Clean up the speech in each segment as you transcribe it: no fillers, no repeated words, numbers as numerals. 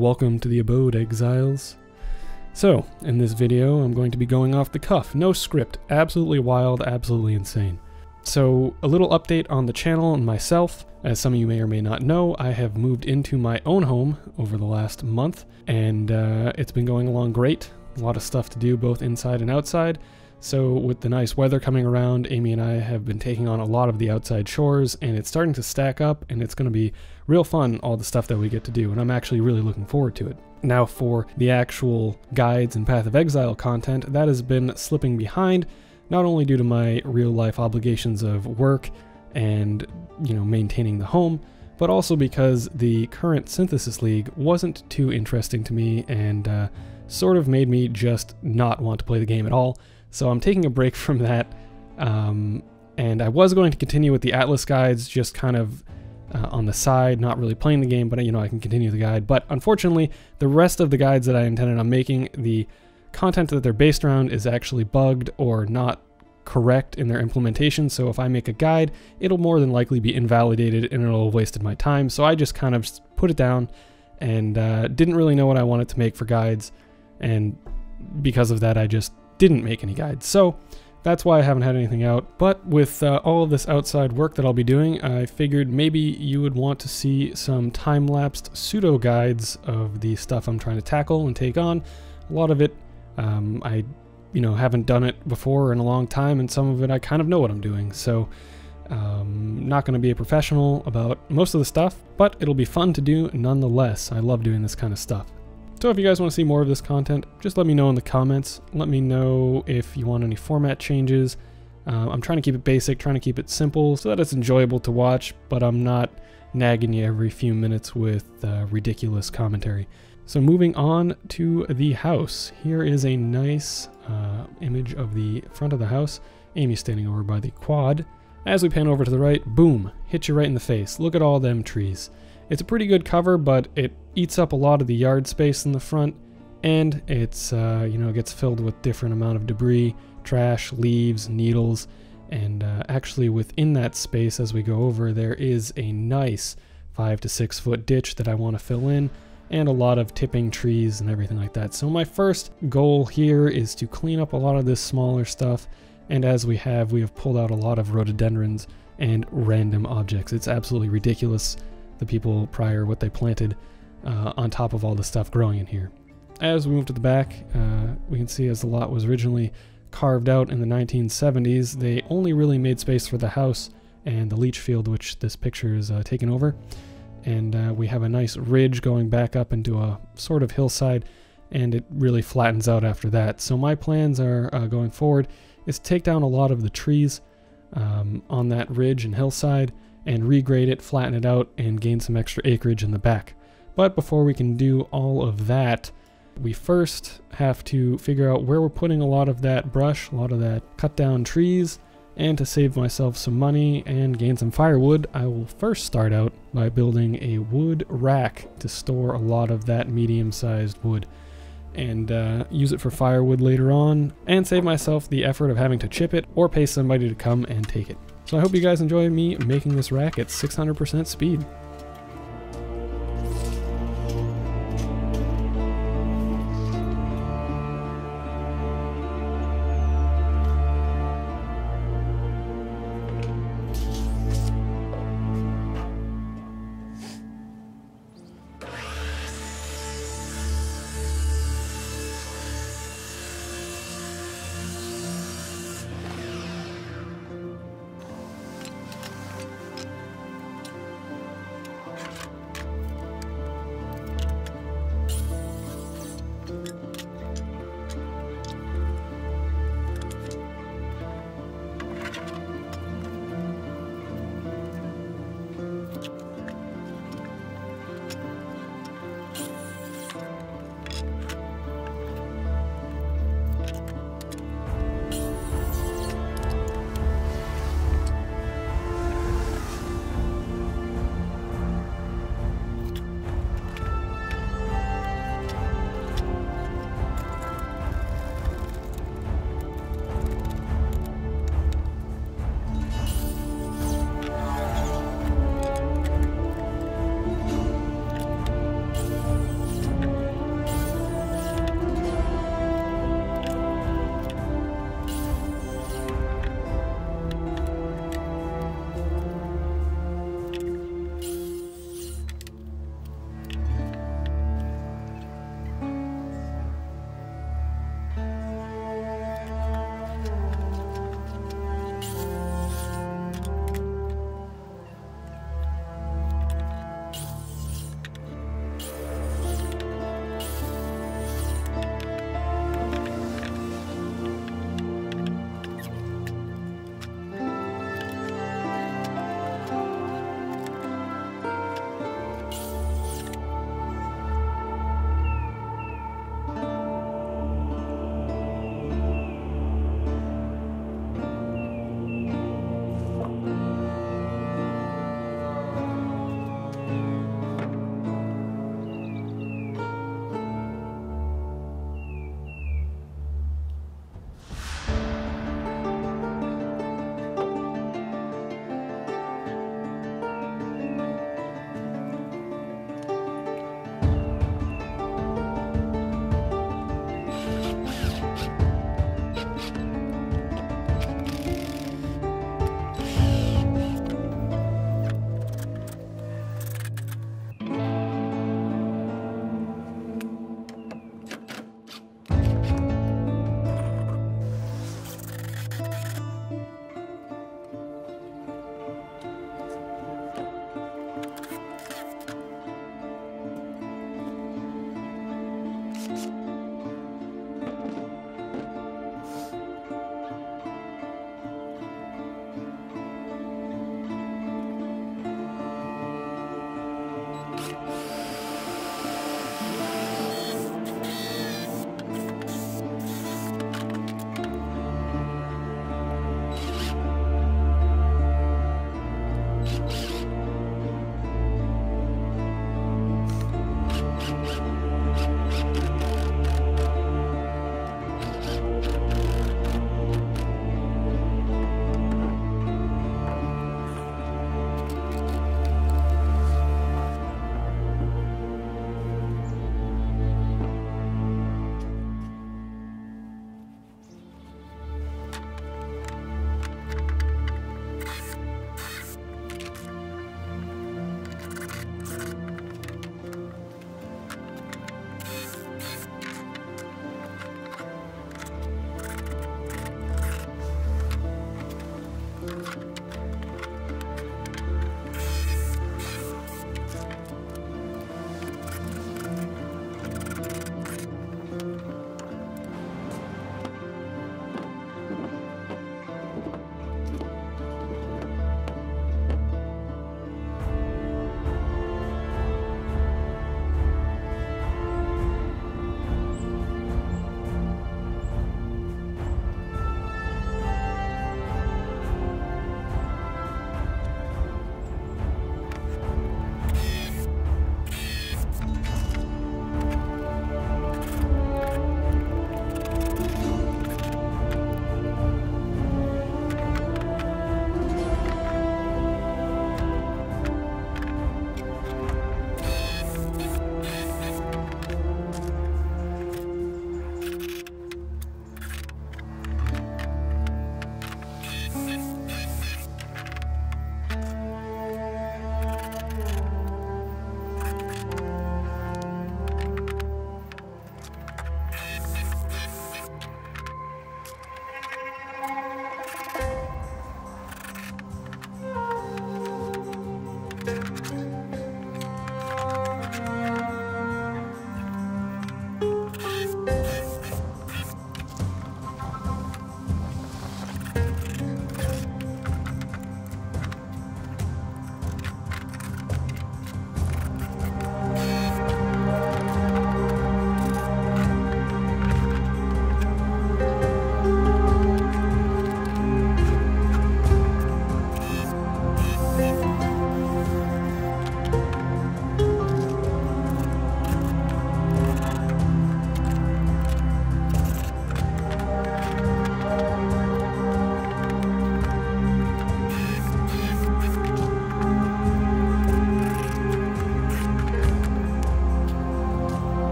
Welcome to the abode, exiles. So, in this video, I'm going to be going off the cuff. No script. Absolutely wild, absolutely insane. So, a little update on the channel and myself. As some of you may or may not know, I have moved into my own home over the last month, and it's been going along great. A lot of stuff to do, both inside and outside. So with the nice weather coming around, Amy and I have been taking on a lot of the outside chores, and it's starting to stack up, and it's going to be real fun, all the stuff that we get to do, and I'm actually really looking forward to it. Now for the actual guides and Path of Exile content, that has been slipping behind, not only due to my real life obligations of work and, maintaining the home, but also because the current Synthesis League wasn't too interesting to me and sort of made me just not want to play the game at all. So I'm taking a break from that, and I was going to continue with the Atlas guides, just kind of on the side, not really playing the game, but I can continue the guide. But unfortunately, the rest of the guides that I intended on making, the content that they're based around is actually bugged or not correct in their implementation. So if I make a guide, it'll more than likely be invalidated and it'll have wasted my time. So I just kind of put it down and didn't really know what I wanted to make for guides. And because of that, I just didn't make any guides. So that's why I haven't had anything out. But with all of this outside work that I'll be doing, I figured maybe you would want to see some time-lapsed pseudo guides of the stuff I'm trying to tackle and take on. A lot of it, I haven't done it before in a long time, and some of it I kind of know what I'm doing. So not going to be a professional about most of the stuff, but it'll be fun to do nonetheless. I love doing this kind of stuff. So if you guys want to see more of this content, just let me know in the comments. Let me know if you want any format changes. I'm trying to keep it basic, trying to keep it simple so that it's enjoyable to watch, but I'm not nagging you every few minutes with ridiculous commentary. So moving on to the house. Here is a nice image of the front of the house. Amy's standing over by the quad. As we pan over to the right, boom, hit you right in the face. Look at all them trees. It's a pretty good cover, but it eats up a lot of the yard space in the front, and it's, gets filled with different amount of debris, trash, leaves, needles, and actually within that space as we go over, there is a nice 5 to 6 foot ditch that I want to fill in, and a lot of tipping trees and everything like that. So my first goal here is to clean up a lot of this smaller stuff, and as we have pulled out a lot of rhododendrons and random objects. It's absolutely ridiculous, the people prior, what they planted on top of all the stuff growing in here. As we move to the back, we can see as the lot was originally carved out in the 1970s, they only really made space for the house and the leach field, which this picture is taken over. And we have a nice ridge going back up into a sort of hillside, and it really flattens out after that. So my plans are going forward is to take down a lot of the trees on that ridge and hillside and regrade it, flatten it out, and gain some extra acreage in the back. But before we can do all of that, we first have to figure out where we're putting a lot of that brush, a lot of that cut down trees, and to save myself some money and gain some firewood, I will first start out by building a wood rack to store a lot of that medium-sized wood and use it for firewood later on, and save myself the effort of having to chip it or pay somebody to come and take it. So I hope you guys enjoy me making this rack at 600% speed.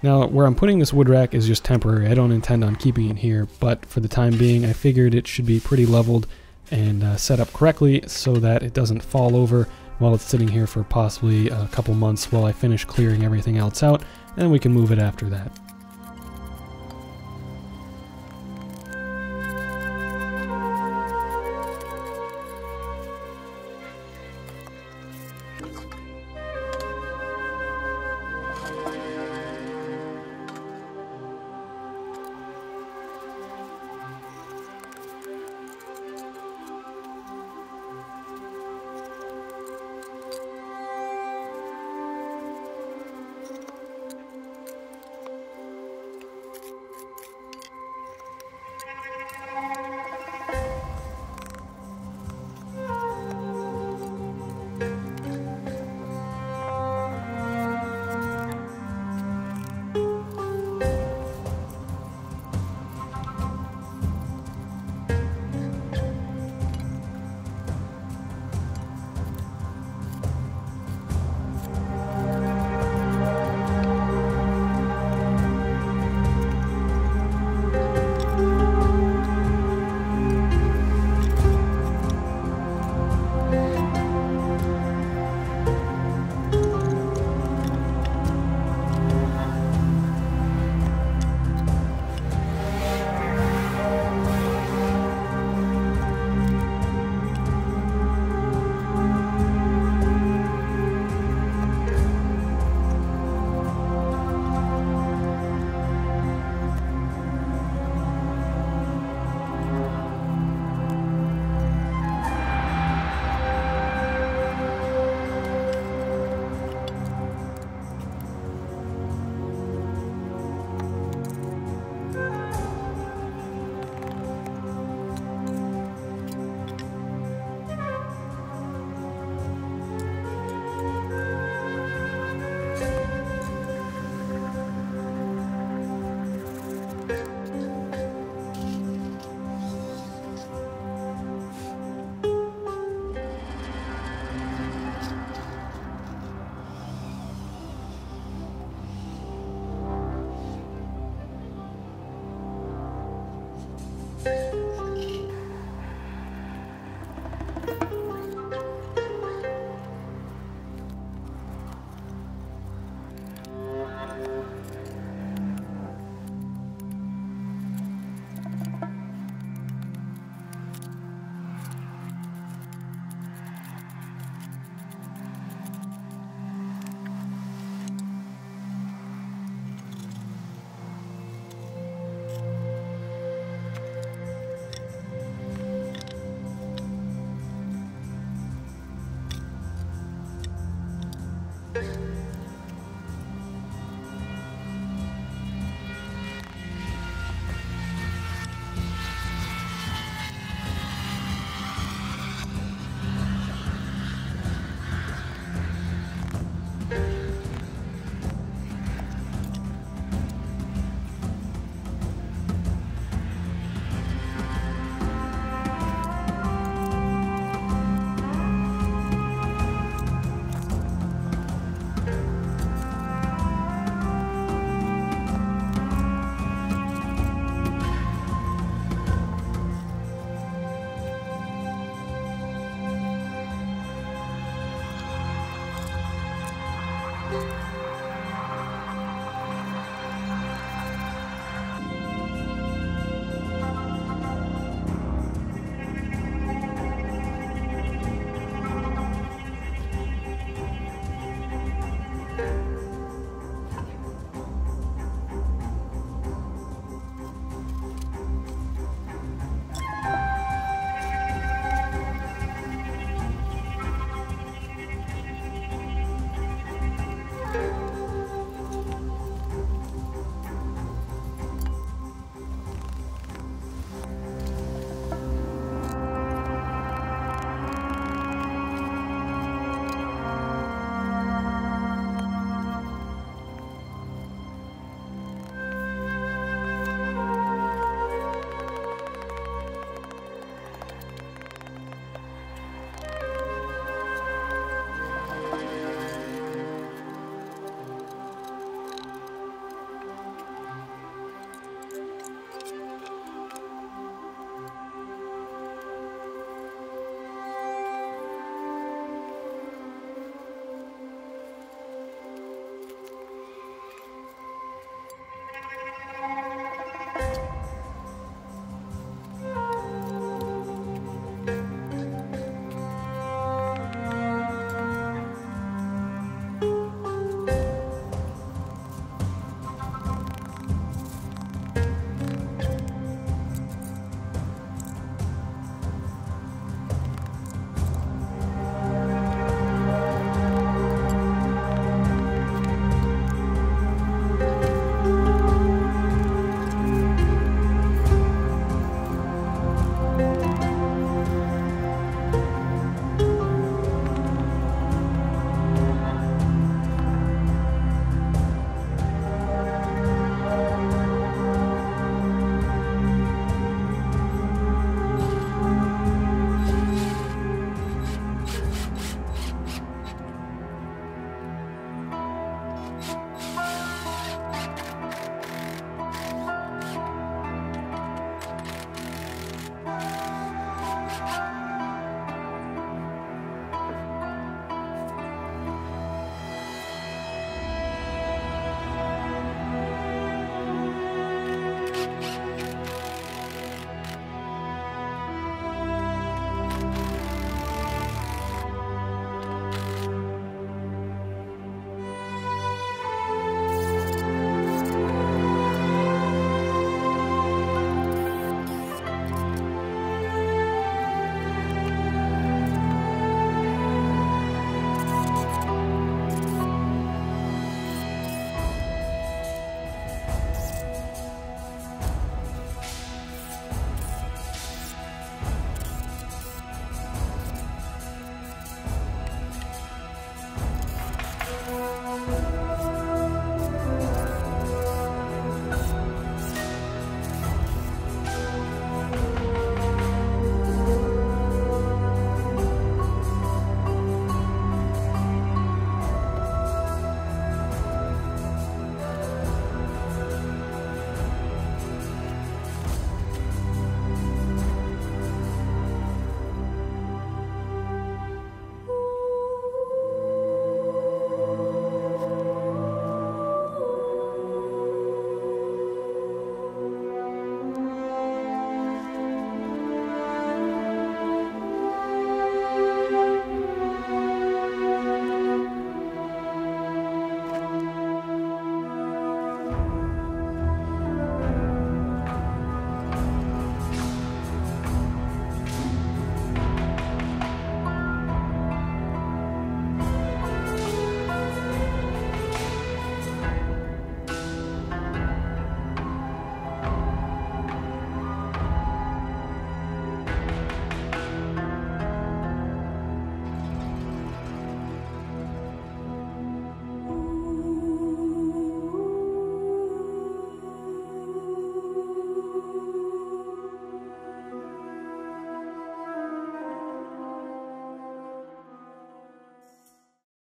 Now, where I'm putting this wood rack is just temporary. I don't intend on keeping it here, but for the time being, I figured it should be pretty leveled and set up correctly so that it doesn't fall over while it's sitting here for possibly a couple months while I finish clearing everything else out, and we can move it after that.